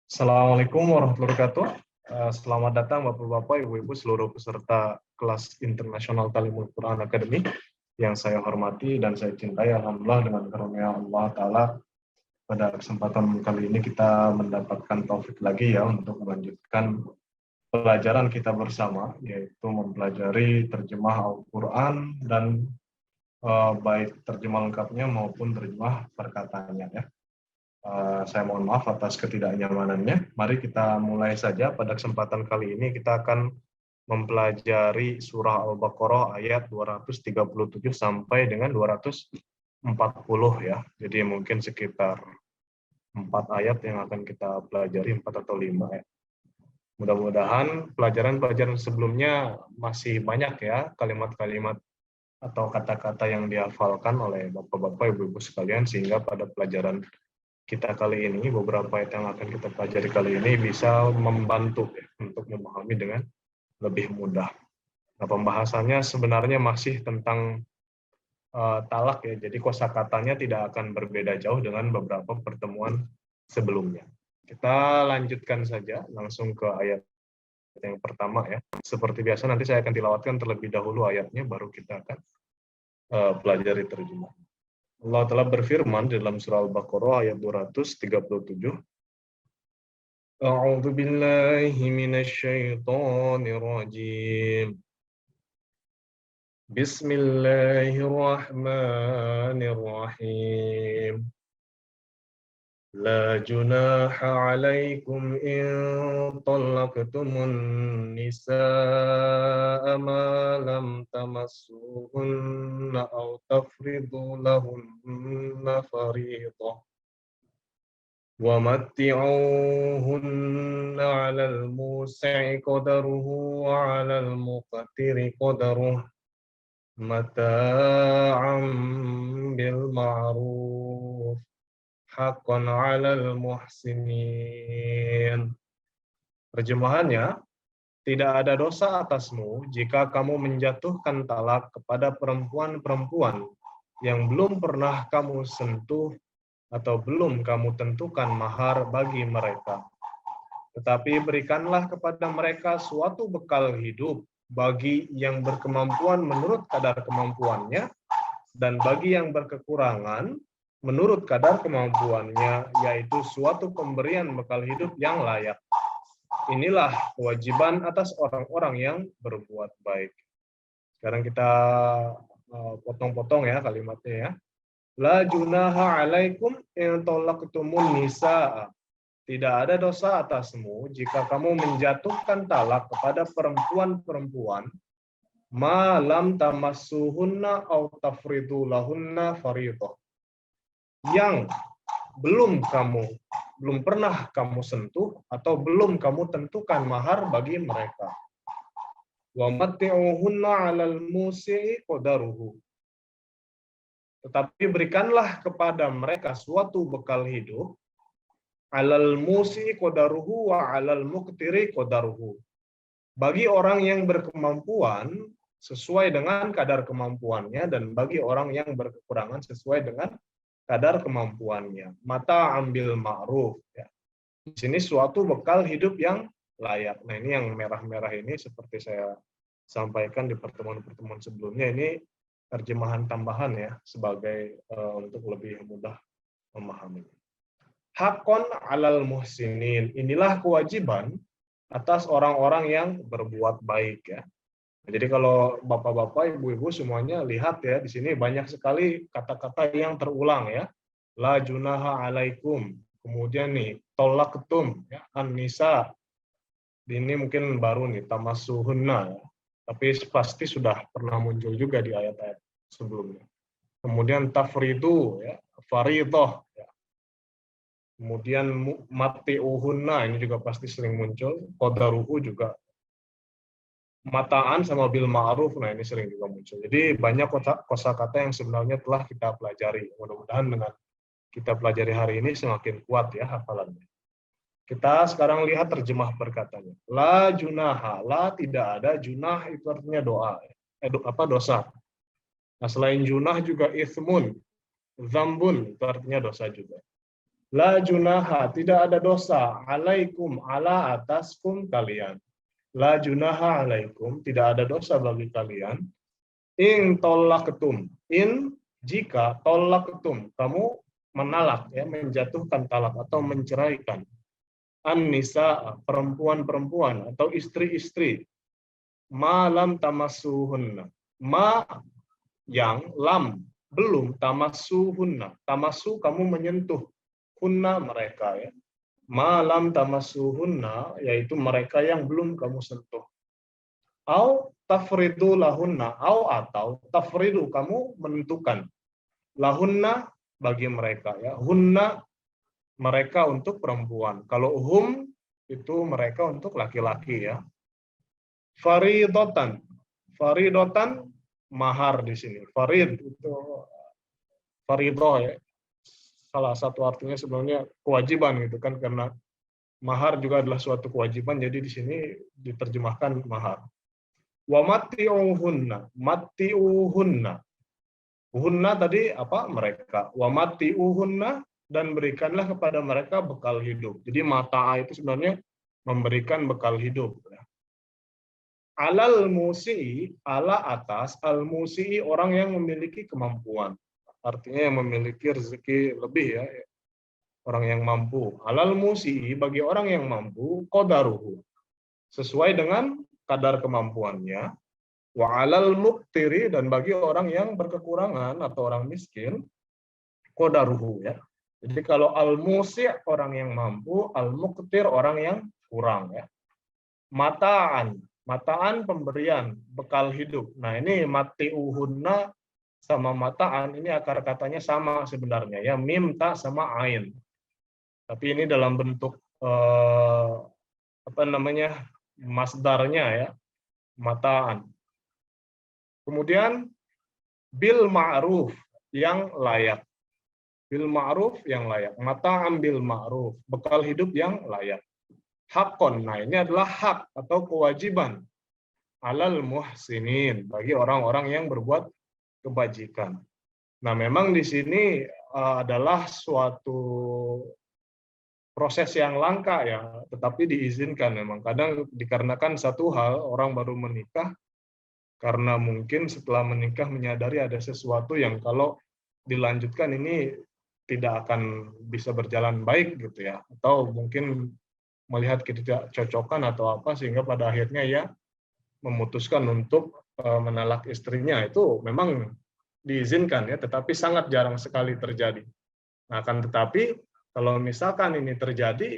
Assalamualaikum warahmatullahi wabarakatuh. Selamat datang Bapak-Bapak, Ibu-Ibu, seluruh peserta kelas Internasional Talimul Quran Academy yang saya hormati dan saya cintai. Alhamdulillah dengan karunia Allah Ta'ala pada kesempatan kali ini kita mendapatkan taufik lagi ya untuk melanjutkan pelajaran kita bersama, yaitu mempelajari terjemah Al-Quran dan baik terjemah lengkapnya maupun terjemah perkataannya ya. Saya mohon maaf atas ketidaknyamanannya. Mari kita mulai saja. Pada kesempatan kali ini kita akan mempelajari surah Al-Baqarah ayat 237 sampai dengan 240 ya. Jadi mungkin sekitar 4 ayat yang akan kita pelajari, 4 atau 5 ya. Mudah-mudahan pelajaran-pelajaran sebelumnya masih banyak ya kalimat-kalimat atau kata-kata yang dihafalkan oleh Bapak-Bapak, Ibu-Ibu sekalian, sehingga pada pelajaran kita kali ini, beberapa ayat yang akan kita pelajari kali ini bisa membantu ya, untuk memahami dengan lebih mudah. Nah, pembahasannya sebenarnya masih tentang talak ya, jadi kosakatanya tidak akan berbeda jauh dengan beberapa pertemuan sebelumnya. Kita lanjutkan saja langsung ke ayat yang pertama ya. Seperti biasa nanti saya akan tilawatkan terlebih dahulu ayatnya, baru kita akan pelajari terjemah. Allah telah berfirman di dalam surah Al-Baqarah ayat 237. A'udzu billahi minasyaitonir rajim. Bismillahirrahmanirrahim. La junaha 'alaikum in talaqtumun nisaa ma lam tamassuhunna aw tafridu lahunna fariidah wa matti'uhunna 'alal musi'i qadaruhu wa 'alal muqtiri qadaruhu mata'an bil ma'ruf haqqan 'alal muhsinin. Terjemahannya, tidak ada dosa atasmu jika kamu menjatuhkan talak kepada perempuan-perempuan yang belum pernah kamu sentuh atau belum kamu tentukan mahar bagi mereka. Tetapi berikanlah kepada mereka suatu bekal hidup bagi yang berkemampuan menurut kadar kemampuannya, dan bagi yang berkekurangan menurut kadar kemampuannya, yaitu suatu pemberian bekal hidup yang layak. Inilah kewajiban atas orang-orang yang berbuat baik. Sekarang kita potong-potong ya kalimatnya ya. La junaha 'alaikum in talaqtumun nisaa. Tidak ada dosa atasmu jika kamu menjatuhkan talak kepada perempuan-perempuan malam tamassuhunna aw tafridu lahunna fariidah, yang belum pernah kamu sentuh atau belum kamu tentukan mahar bagi mereka. Wa matti'uhunna 'alal musi'i qadaruhu. Tetapi berikanlah kepada mereka suatu bekal hidup, 'alal musi'i qadaruhu wa 'alal muqtiri qadaruhu. Bagi orang yang berkemampuan sesuai dengan kadar kemampuannya, dan bagi orang yang berkekurangan sesuai dengan kadar kemampuannya. Mata ambil ma'ruf ya. Di sini suatu bekal hidup yang layak. Nah, ini yang merah-merah ini seperti saya sampaikan di pertemuan-pertemuan sebelumnya, ini terjemahan tambahan ya sebagai untuk lebih mudah memahami. Hakon 'alal muhsinin. Inilah kewajiban atas orang-orang yang berbuat baik ya. Jadi kalau Bapak-bapak, Ibu-ibu semuanya lihat ya, di sini banyak sekali kata-kata yang terulang ya. La junaha 'alaikum. Kemudian nih, tolaktum ya, an-nisa. Ini mungkin baru nih, tamassuhunna ya. Tapi pasti sudah pernah muncul juga di ayat-ayat sebelumnya. Kemudian tafridu ya, faridah ya. Kemudian matti'uhunna, ini juga pasti sering muncul. Qadaruhu juga. Mataan sama bil ma'ruf, nah ini sering juga muncul. Jadi banyak kosakata yang sebenarnya telah kita pelajari. Mudah-mudahan dengan kita pelajari hari ini semakin kuat ya hafalannya. Kita sekarang lihat terjemah perkataannya. La junaha, la tidak ada, junah itu artinya doa. Dosa. Nah, selain junah juga ithmun, zambun itu artinya dosa juga. La junaha, tidak ada dosa. Alaikum, ala ataskum kalian. La junaha alaikum, tidak ada dosa bagi kalian. In tolak in jika tolak kamu menalak, ya, menjatuhkan talak atau menceraikan. An-nisa, perempuan-perempuan atau istri-istri. Malam tamasuhunna. Ma yang lam belum tamasuhunna. Tamasu kamu menyentuh hunna mereka, ya. Malam tamasuhunna yaitu mereka yang belum kamu sentuh. Au tafridu lahunna, atau tafridu kamu menentukan lahunna bagi mereka, ya. Hunna mereka untuk perempuan. Kalau hum itu mereka untuk laki-laki, ya. Faridotan. Faridotan mahar di sini. Farid itu faridoh, ya. Salah satu artinya sebenarnya kewajiban gitu kan, karena mahar juga adalah suatu kewajiban, jadi di sini diterjemahkan mahar. Wa matti'uhunna. Matti'uhunna. Hunna tadi apa? Mereka. Wa matti'uhunna, dan berikanlah kepada mereka bekal hidup. Jadi mata'a itu sebenarnya memberikan bekal hidup. Alal musi'i, ala atas, al musi'i orang yang memiliki kemampuan. Artinya yang memiliki rezeki lebih, ya. Orang yang mampu. Alal musi'i bagi orang yang mampu, qadaruhu. Sesuai dengan kadar kemampuannya. Wa alal muqtiri, dan bagi orang yang berkekurangan atau orang miskin, qadaruhu, ya. Jadi kalau al-musi' orang yang mampu, al-muqtir orang yang kurang, ya. Mataan pemberian, bekal hidup. Nah, ini mati'uhunna sama mataan ini akar katanya sama sebenarnya, ya. Mim ta sama ain. Tapi ini dalam bentuk apa namanya? Masdarnya, ya. Mataan. Kemudian bil ma'ruf, yang layak. Bil ma'ruf, yang layak. Mata'am bil ma'ruf, bekal hidup yang layak. Hakon, nah ini adalah hak atau kewajiban. Alal muhsinin, bagi orang-orang yang berbuat kebajikan. Nah, memang di sini adalah suatu proses yang langka, ya, tetapi diizinkan memang. Kadang dikarenakan satu hal, orang baru menikah, karena mungkin setelah menikah menyadari ada sesuatu yang kalau dilanjutkan ini tidak akan bisa berjalan baik gitu, ya. Atau mungkin melihat ketidakcocokan atau apa, sehingga pada akhirnya ya memutuskan untuk menalak istrinya. Itu memang diizinkan, ya, tetapi sangat jarang sekali terjadi. Nah, akan tetapi kalau misalkan ini terjadi,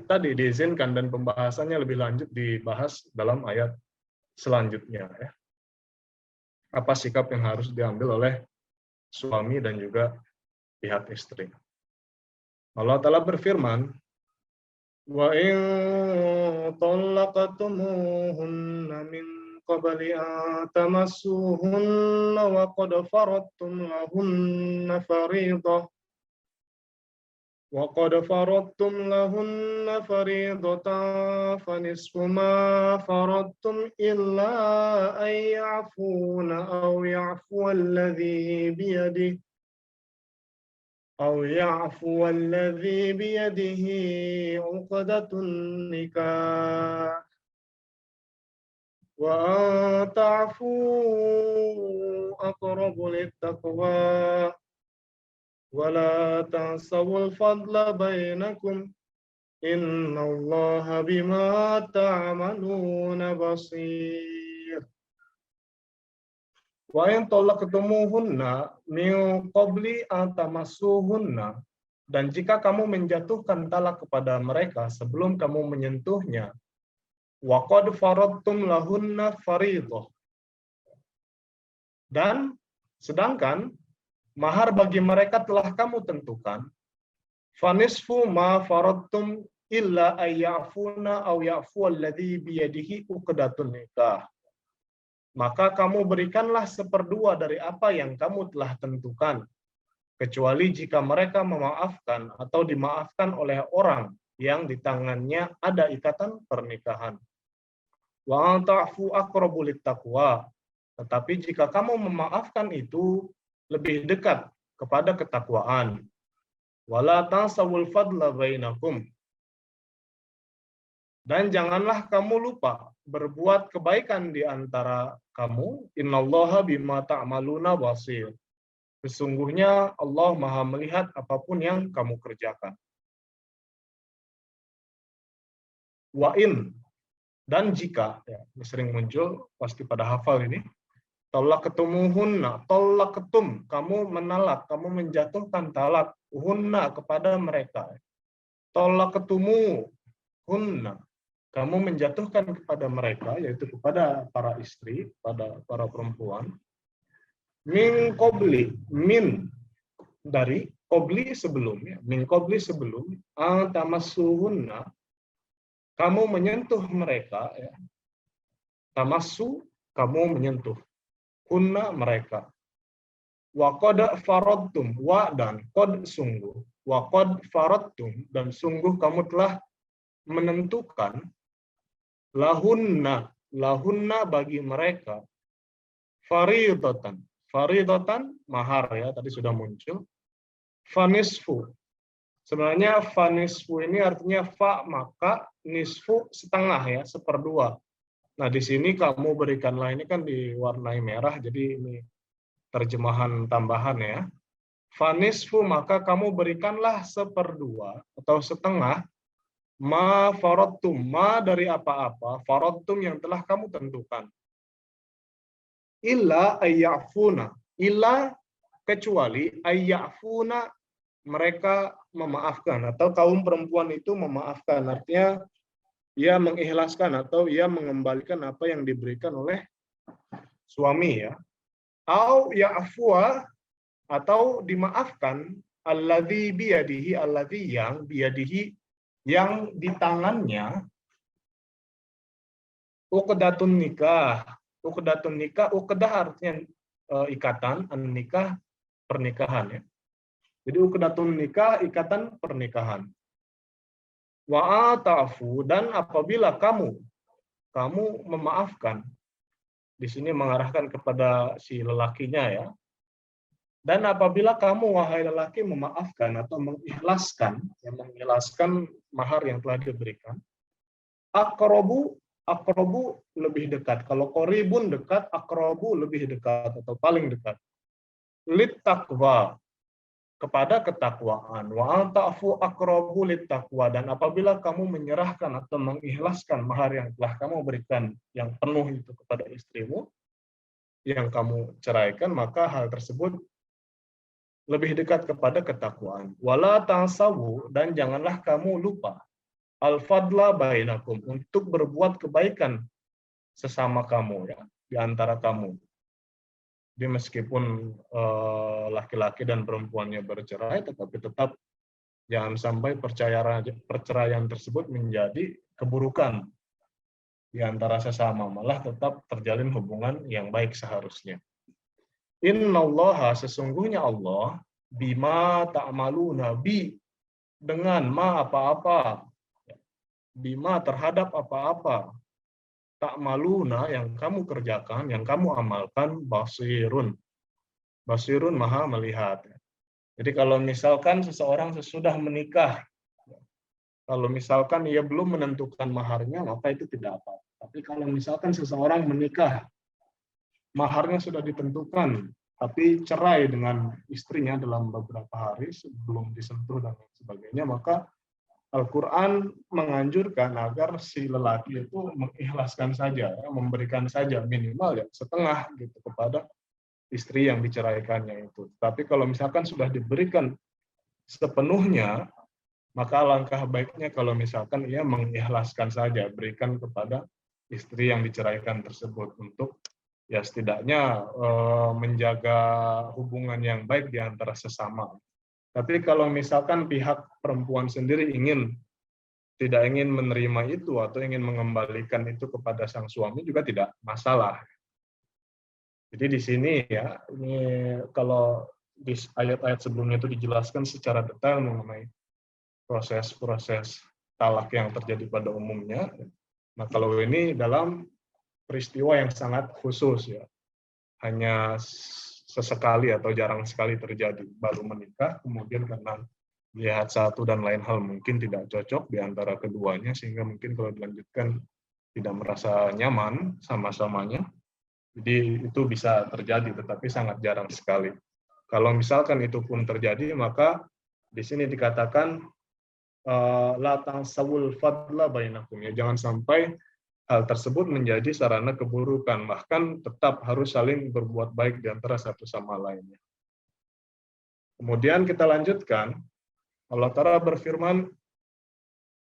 tadi diizinkan, dan pembahasannya lebih lanjut dibahas dalam ayat selanjutnya, ya. Apa sikap yang harus diambil oleh suami dan juga pihak istri. Allah Ta'ala berfirman, wa in talaqtumuhunna min qabli an tamassuhunna wa qad faradtum lahunna fariidah فنصف ما فرضتم إلا أن يعفون أو يعفو الذي بيده عقدة النكاح وأن تعفوا أقرب للتقوى ولا تنسوا الفضل بينكم إن الله بما تعملون بصير. Wa in talaqtumuhunna min qabli an tamassuhunna, dan jika kamu menjatuhkan talak kepada mereka sebelum kamu menyentuhnya, wa qad faradtum lahunna fariidah, dan sedangkan mahar bagi mereka telah kamu tentukan, fanisfu ma faradtum illa ayyafuna aw yafu alladhi biyadihi uqdatun nikah, maka kamu berikanlah 1/2 dari apa yang kamu telah tentukan, kecuali jika mereka memaafkan atau dimaafkan oleh orang yang di tangannya ada ikatan pernikahan. Wa ta'fu aqrabu littaqwa, tetapi jika kamu memaafkan itu lebih dekat kepada ketakwaan. Wala tansawul fadla bainakum. Dan janganlah kamu lupa berbuat kebaikan di antara kamu. Innallaha bima ta'maluna basir. Sesungguhnya Allah Maha melihat apapun yang kamu kerjakan. Wa in, dan jika, ya, ini sering muncul, pasti pada hafal ini. Tolak ketumuhunna, tolak ketum, kamu menalak, kamu menjatuhkan talak hunna kepada mereka. Tolak ketumu hunna, kamu menjatuhkan kepada mereka, yaitu kepada para istri, pada para perempuan. Min qabli, min dari qabli sebelumnya, min qabli sebelum, tamassuhunna, kamu menyentuh mereka, ya. Tamassu, kamu menyentuh. Hunna, mereka. Wa qad faradtum, wa dan qad sungguh. Wa qad faradtum, dan sungguh kamu telah menentukan lahunna, lahunna bagi mereka, faridatan, faridatan mahar, ya, tadi sudah muncul. Fanisfu, sebenarnya fanisfu ini artinya fa maka, nisfu setengah, ya, seperdua. Nah, di sini kamu berikanlah, ini kan diwarnai merah, jadi ini terjemahan tambahan, ya. Fanisfu, maka kamu berikanlah seperdua atau setengah, ma faradtum, ma dari apa-apa, faradtum yang telah kamu tentukan. Illa ayyafuna, illa kecuali ayyafuna, mereka memaafkan, atau kaum perempuan itu memaafkan, artinya ia mengikhlaskan atau ia mengembalikan apa yang diberikan oleh suami, ya. Au ya'fua, atau dimaafkan, alladzi biyadihi, alladzi yang biyadihi, yang di tangannya, uqdatun nikah. Uqdatun nikah, uqdah artinya ikatan, nikah pernikahan, ya. Jadi uqdatun nikah, ikatan pernikahan. Wa ta'fu, dan apabila kamu memaafkan, di sini mengarahkan kepada si lelakinya, ya. Dan apabila kamu, wahai lelaki, memaafkan atau mengikhlaskan, yang mengikhlaskan mahar yang telah diberikan, aqrabu, aqrabu lebih dekat. Kalau qoribun dekat, aqrabu lebih dekat atau paling dekat. Lit taqwa, kepada ketakwaan. Wa ta'fu aqrabu lit taqwa, dan apabila kamu menyerahkan atau mengikhlaskan mahar yang telah kamu berikan yang penuh itu kepada istrimu yang kamu ceraikan, maka hal tersebut lebih dekat kepada ketakwaan. Wala ta'sawu, dan janganlah kamu lupa al-fadla bainakum, untuk berbuat kebaikan sesama kamu, ya, di antara kamu. Jadi meskipun laki-laki dan perempuannya bercerai, tetapi tetap jangan sampai perceraian tersebut menjadi keburukan di antara sesama, malah tetap terjalin hubungan yang baik seharusnya. Innallaha, sesungguhnya Allah, bima ta'maluna, bi dengan ma apa-apa, bima terhadap apa-apa, ta'maluna yang kamu kerjakan, yang kamu amalkan, basirun. Basirun, maha melihat. Jadi kalau misalkan seseorang sesudah menikah, kalau misalkan ia belum menentukan maharnya, maka itu tidak apa-apa. Tapi kalau misalkan seseorang menikah, maharnya sudah ditentukan, tapi cerai dengan istrinya dalam beberapa hari sebelum disentuh dan sebagainya, maka Al-Quran menganjurkan agar si lelaki itu mengikhlaskan saja, ya, memberikan saja minimal, ya, setengah gitu kepada istri yang diceraikannya itu. Tapi kalau misalkan sudah diberikan sepenuhnya, maka alangkah baiknya kalau misalkan ia mengikhlaskan saja, berikan kepada istri yang diceraikan tersebut untuk, ya, setidaknya menjaga hubungan yang baik di antara sesama. Tapi kalau misalkan pihak perempuan sendiri tidak ingin menerima itu atau ingin mengembalikan itu kepada sang suami, juga tidak masalah. Jadi di sini, ya, ini kalau di ayat-ayat sebelumnya itu dijelaskan secara detail mengenai proses-proses talak yang terjadi pada umumnya. Nah, kalau ini dalam peristiwa yang sangat khusus, ya, hanya sesekali atau jarang sekali terjadi, baru menikah, kemudian karena lihat satu dan lain hal mungkin tidak cocok di antara keduanya, sehingga mungkin kalau dilanjutkan tidak merasa nyaman sama-samanya. Jadi itu bisa terjadi, tetapi sangat jarang sekali. Kalau misalkan itu pun terjadi, maka di sini dikatakan la tansawul fadla bainakum, ya, jangan sampai hal tersebut menjadi sarana keburukan, bahkan tetap harus saling berbuat baik di antara satu sama lainnya. Kemudian kita lanjutkan, Allah Ta'ala berfirman,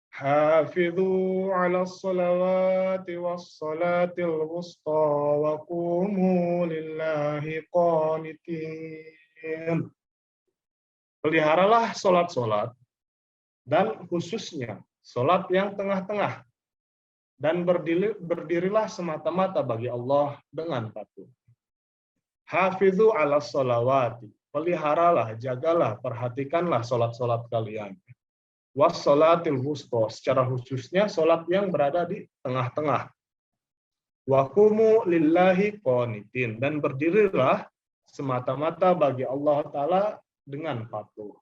Hafidhu ala salawati wassalatil wusta wa qumu lillahi qanitin. Peliharalah solat-solat, dan khususnya solat yang tengah-tengah, dan berdirilah semata-mata bagi Allah dengan patuh. Hafidhu ala salawati, peliharalah, jagalah, perhatikanlah solat-solat kalian. Wassalatil wusta, secara khususnya solat yang berada di tengah-tengah. Wa qumu lillahi qanitin, dan berdirilah semata-mata bagi Allah Ta'ala dengan patuh.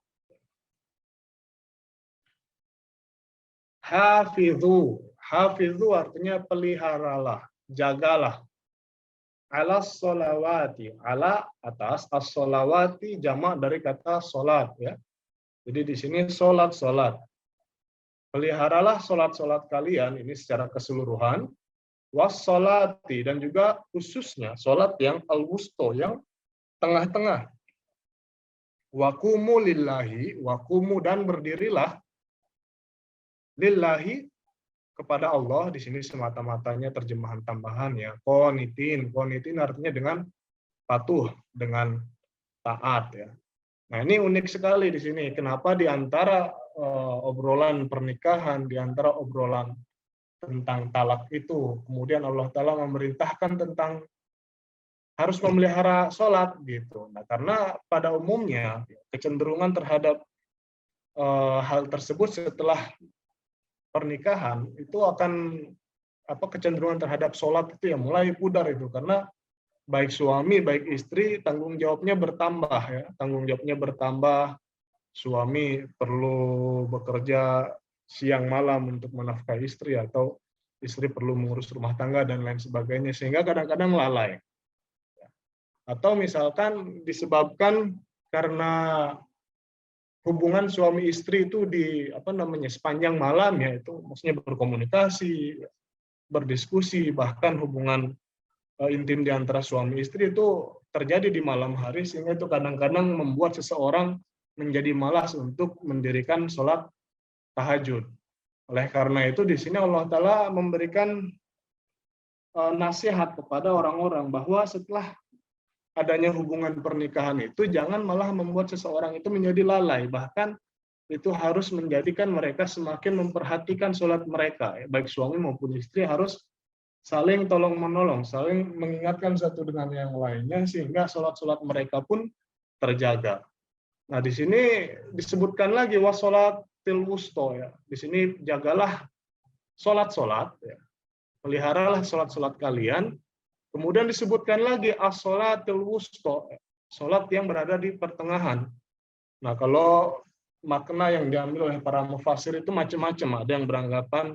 Hafidhu, hafidhu artinya peliharalah, jagalah. Ala sholawati, ala atas, as-sholawati jamak dari kata solat, ya. Jadi di sini solat-solat. Peliharalah solat-solat kalian ini secara keseluruhan, wassolati, dan juga khususnya solat yang al-wusto, yang tengah-tengah. Waqumu lillahi, waqumu, dan berdirilah lillahi, kepada Allah. Di sini semata-matanya terjemahan tambahan, ya. Qanitin, qanitin artinya dengan patuh, dengan taat, ya. Nah, ini unik sekali di sini. Kenapa di antara obrolan pernikahan, di antara obrolan tentang talak itu, kemudian Allah Ta'ala memerintahkan tentang harus memelihara sholat, gitu. Nah, karena pada umumnya kecenderungan terhadap hal tersebut setelah pernikahan itu akan kecenderungan terhadap sholat itu ya mulai pudar itu, karena baik suami, baik istri, tanggung jawabnya bertambah, ya. Tanggung jawabnya bertambah, suami perlu bekerja siang malam untuk menafkahi istri, atau istri perlu mengurus rumah tangga, dan lain sebagainya, sehingga kadang-kadang lalai. Atau misalkan disebabkan karena hubungan suami istri itu di sepanjang malam, ya, itu maksudnya berkomunikasi, berdiskusi, bahkan hubungan intim di antara suami istri itu terjadi di malam hari, sehingga itu kadang-kadang membuat seseorang menjadi malas untuk mendirikan sholat tahajud. Oleh karena itu di sini Allah Ta'ala memberikan nasihat kepada orang-orang bahwa setelah adanya hubungan pernikahan itu jangan malah membuat seseorang itu menjadi lalai, bahkan itu harus menjadikan mereka semakin memperhatikan sholat mereka, baik suami maupun istri harus saling tolong-menolong, saling mengingatkan satu dengan yang lainnya, sehingga sholat-sholat mereka pun terjaga. Nah, di sini disebutkan lagi wassolatil wusto, ya. Di sini jagalah sholat-sholat, ya. Peliharalah sholat-sholat kalian. Kemudian disebutkan lagi as-sholatil wusto, sholat yang berada di pertengahan. Nah, kalau makna yang diambil oleh para mufassir itu macam-macam. Ada yang beranggapan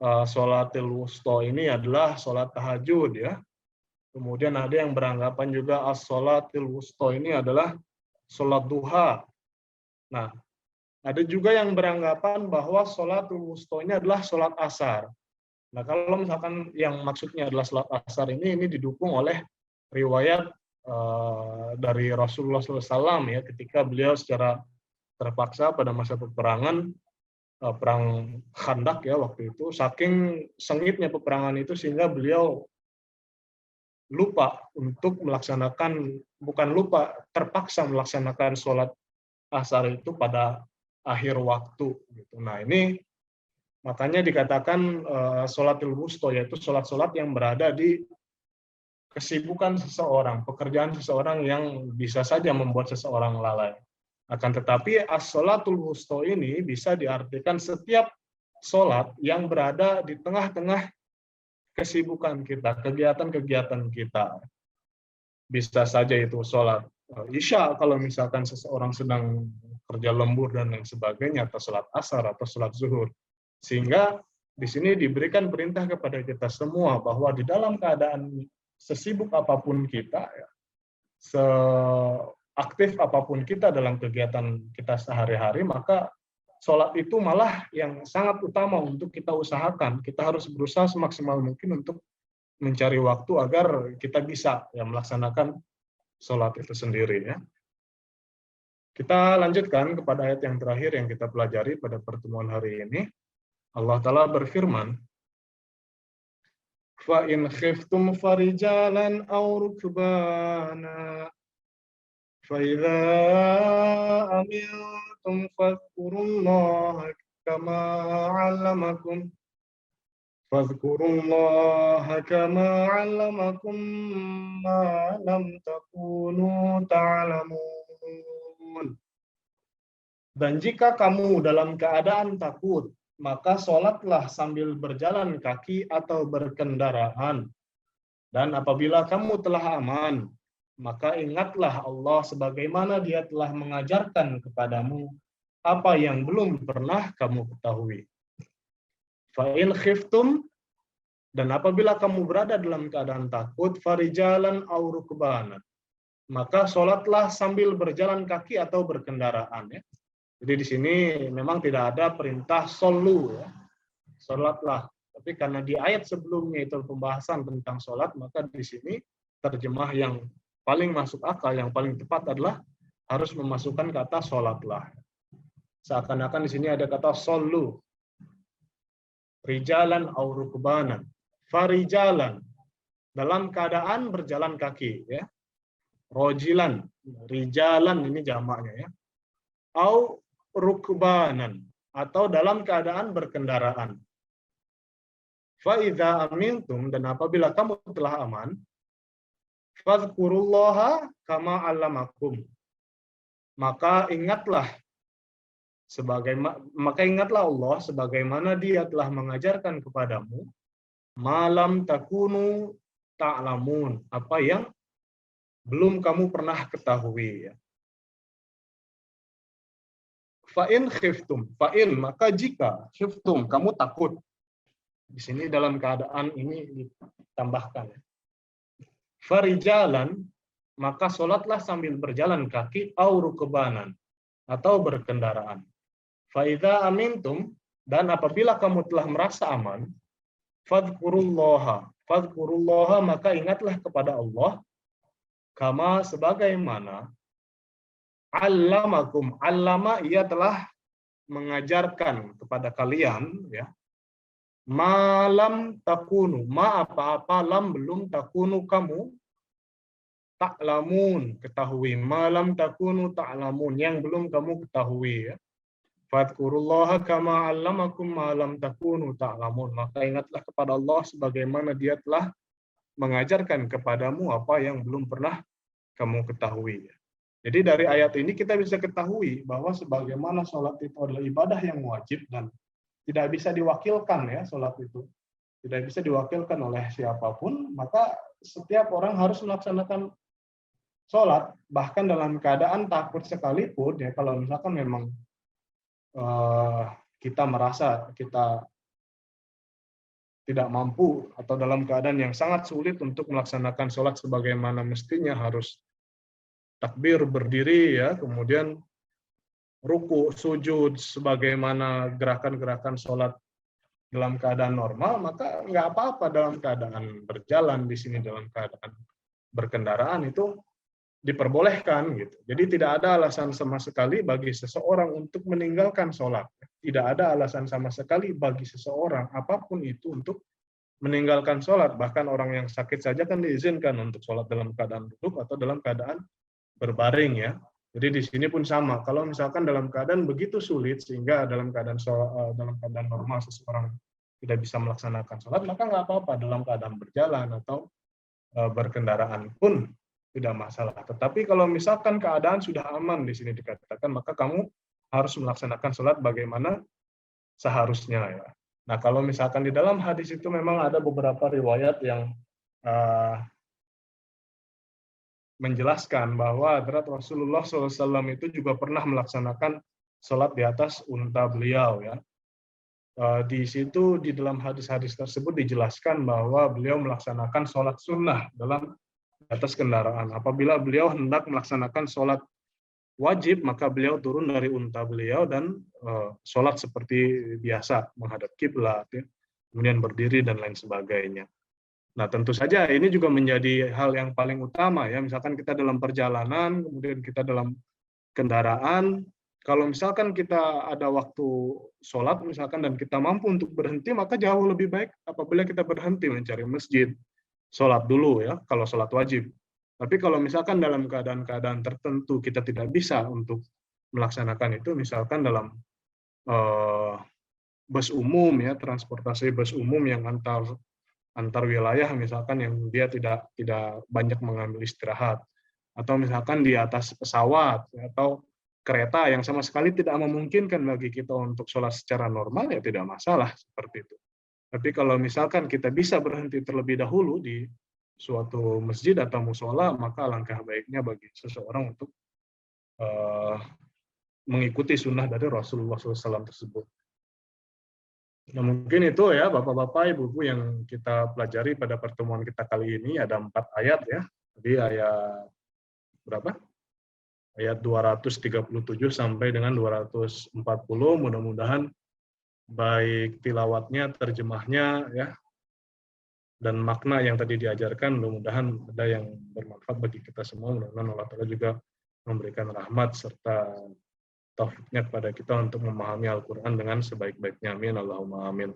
sholatil wusto ini adalah sholat tahajud, ya. Kemudian ada yang beranggapan juga as-sholatil wusto ini adalah sholat duha. Nah, ada juga yang beranggapan bahwa sholatul wusto ini adalah sholat asar. Nah, kalau misalkan yang maksudnya adalah sholat asar ini didukung oleh riwayat dari Rasulullah SAW, ya, ketika beliau secara terpaksa pada masa peperangan, perang Khandak, ya, waktu itu, saking sengitnya peperangan itu sehingga beliau lupa untuk melaksanakan, bukan lupa, terpaksa melaksanakan sholat asar itu pada akhir waktu, gitu. Nah, ini makanya dikatakan sholatil wusto, yaitu sholat-sholat yang berada di kesibukan seseorang, pekerjaan seseorang yang bisa saja membuat seseorang lalai. Akan tetapi as-sholatul wusto ini bisa diartikan setiap sholat yang berada di tengah-tengah kesibukan kita, kegiatan-kegiatan kita. Bisa saja itu sholat isya kalau misalkan seseorang sedang kerja lembur dan lain sebagainya, atau sholat asar atau sholat zuhur. Sehingga di sini diberikan perintah kepada kita semua bahwa di dalam keadaan sesibuk apapun kita, ya, seaktif apapun kita dalam kegiatan kita sehari-hari, maka sholat itu malah yang sangat utama untuk kita usahakan. Kita harus berusaha semaksimal mungkin untuk mencari waktu agar kita bisa ya melaksanakan sholat itu sendiri. Ya. Kita lanjutkan kepada ayat yang terakhir yang kita pelajari pada pertemuan hari ini. Allah Ta'ala berfirman, فَإِنْ خِفْتُمْ فَرِجَالًا أَوْ رُكْبَانًا فَإِذَا أَمِنْتُمْ فَاذْكُرُوا اللَّهَ كَمَا عَلَّمَكُمْ مَا لَمْ تَكُونُوا تَعْلَمُونَ. Dan jika kamu dalam keadaan takut, maka sholatlah sambil berjalan kaki atau berkendaraan. Dan apabila kamu telah aman, maka ingatlah Allah sebagaimana Dia telah mengajarkan kepadamu apa yang belum pernah kamu ketahui. Fa'in khiftum, dan apabila kamu berada dalam keadaan takut, farijalan aw rukbanan, maka sholatlah sambil berjalan kaki atau berkendaraan. Ya. Jadi di sini memang tidak ada perintah solu, ya. Sholatlah. Tapi karena di ayat sebelumnya itu pembahasan tentang sholat, maka di sini terjemah yang paling masuk akal, yang paling tepat adalah harus memasukkan kata sholatlah. Seakan-akan di sini ada kata solu. Rijalan aw rukbanan. Farijalan. Dalam keadaan berjalan kaki. Ya. Rojilan. Rijalan ini jamaknya. Ya. Aw rukbanan, atau dalam keadaan berkendaraan. Fa'idha amintum, dan apabila kamu telah aman, fadhkurullaha kama 'allamakum, maka ingatlah Allah sebagaimana Dia telah mengajarkan kepadamu malam takunu ta'lamun, apa yang belum kamu pernah ketahui. Ya. Fa'in khiftum, fa'in, maka jika khiftum, kamu takut. Di sini dalam keadaan ini ditambahkan. Farijalan, maka sholatlah sambil berjalan kaki, au rukbanan, atau berkendaraan. Fa'idha amintum, dan apabila kamu telah merasa aman, fadhkurullaha, maka ingatlah kepada Allah, kama sebagaimana, allamakum, allama ia telah mengajarkan kepada kalian, ya. Malam takunu, ma apa-apa, lam belum, takunu kamu, ta'lamun ketahui, malam takunu ta'lamun yang belum kamu ketahui. Ya. Fadhkurullaha kama allamakum malam takunu ta'lamun, maka ingatlah kepada Allah sebagaimana Dia telah mengajarkan kepadamu apa yang belum pernah kamu ketahui. Ya. Jadi dari ayat ini kita bisa ketahui bahwa sebagaimana sholat itu adalah ibadah yang wajib dan tidak bisa diwakilkan, ya, sholat itu tidak bisa diwakilkan oleh siapapun, maka setiap orang harus melaksanakan sholat, bahkan dalam keadaan takut sekalipun, ya, kalau misalkan memang kita merasa kita tidak mampu atau dalam keadaan yang sangat sulit untuk melaksanakan sholat sebagaimana mestinya, harus takbir berdiri, ya, kemudian ruku, sujud, sebagaimana gerakan-gerakan sholat dalam keadaan normal, maka nggak apa-apa dalam keadaan berjalan di sini, dalam keadaan berkendaraan itu diperbolehkan, gitu. Jadi tidak ada alasan sama sekali bagi seseorang untuk meninggalkan sholat. Tidak ada alasan sama sekali bagi seseorang apapun itu untuk meninggalkan sholat. Bahkan orang yang sakit saja kan diizinkan untuk sholat dalam keadaan duduk atau dalam keadaan berbaring, ya. Jadi di sini pun sama. Kalau misalkan dalam keadaan begitu sulit sehingga dalam keadaan normal seseorang tidak bisa melaksanakan sholat, maka nggak apa-apa dalam keadaan berjalan atau berkendaraan pun tidak masalah. Tetapi kalau misalkan keadaan sudah aman di sini dikatakan, maka kamu harus melaksanakan sholat bagaimana seharusnya. Ya. Nah, kalau misalkan di dalam hadis itu memang ada beberapa riwayat yang menjelaskan bahwa hadrat Rasulullah SAW itu juga pernah melaksanakan sholat di atas unta beliau, ya. Di situ di dalam hadis-hadis tersebut dijelaskan bahwa beliau melaksanakan sholat sunnah dalam atas kendaraan. Apabila beliau hendak melaksanakan sholat wajib, maka beliau turun dari unta beliau dan sholat seperti biasa, menghadap kiblat, ya, kemudian berdiri dan lain sebagainya. Nah, tentu saja ini juga menjadi hal yang paling utama, ya. Misalkan kita dalam perjalanan, kemudian kita dalam kendaraan, kalau misalkan kita ada waktu sholat misalkan dan kita mampu untuk berhenti, maka jauh lebih baik apabila kita berhenti mencari masjid, sholat dulu, ya, kalau sholat wajib. Tapi kalau misalkan dalam keadaan-keadaan tertentu kita tidak bisa untuk melaksanakan itu, misalkan dalam bus umum, ya, transportasi bus umum yang antar wilayah, misalkan yang dia tidak banyak mengambil istirahat, atau misalkan di atas pesawat, atau kereta yang sama sekali tidak memungkinkan bagi kita untuk sholat secara normal, ya tidak masalah seperti itu. Tapi kalau misalkan kita bisa berhenti terlebih dahulu di suatu masjid atau musola, maka alangkah baiknya bagi seseorang untuk mengikuti sunnah dari Rasulullah SAW tersebut. Nah, mungkin itu, ya, Bapak-Bapak, Ibu-Ibu, yang kita pelajari pada pertemuan kita kali ini. Ada 4 ayat, ya. Jadi ayat berapa? Ayat 237 sampai dengan 240, mudah-mudahan baik tilawatnya, terjemahnya, ya, dan makna yang tadi diajarkan, mudah-mudahan ada yang bermanfaat bagi kita semua. Mudah-mudahan Allah Ta'ala juga memberikan rahmat serta taufiknya kepada kita untuk memahami Al-Quran dengan sebaik-baiknya. Amin. Allahumma amin.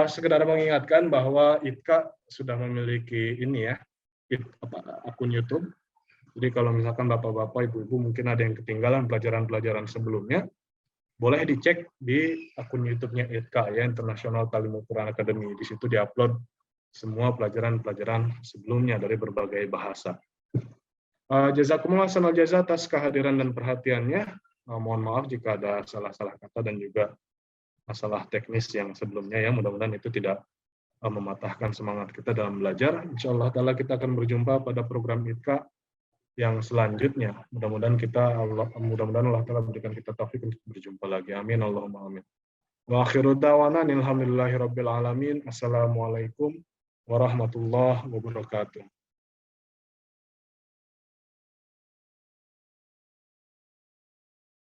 Sekedar mengingatkan bahwa ITKA sudah memiliki ini, ya, akun YouTube. Jadi kalau misalkan Bapak-Bapak, Ibu-Ibu mungkin ada yang ketinggalan pelajaran-pelajaran sebelumnya, boleh dicek di akun YouTube-nya ITKA, ya, International Talimul Quran Academy. Di situ diupload semua pelajaran-pelajaran sebelumnya dari berbagai bahasa. Jazakumullah sanal jaza atas kehadiran dan perhatiannya. Mohon maaf jika ada salah-salah kata dan juga masalah teknis yang sebelumnya, ya. Mudah-mudahan itu tidak mematahkan semangat kita dalam belajar. Insyaallah Ta'ala kita akan berjumpa pada program ITKA yang selanjutnya. Mudah-mudahan Allah Ta'ala berikan kita taufik untuk berjumpa lagi. Amin. Allahumma amin. Wa akhiru da'wana alhamdulillahi rabbil alamin. Assalamualaikum warahmatullahi wabarakatuh.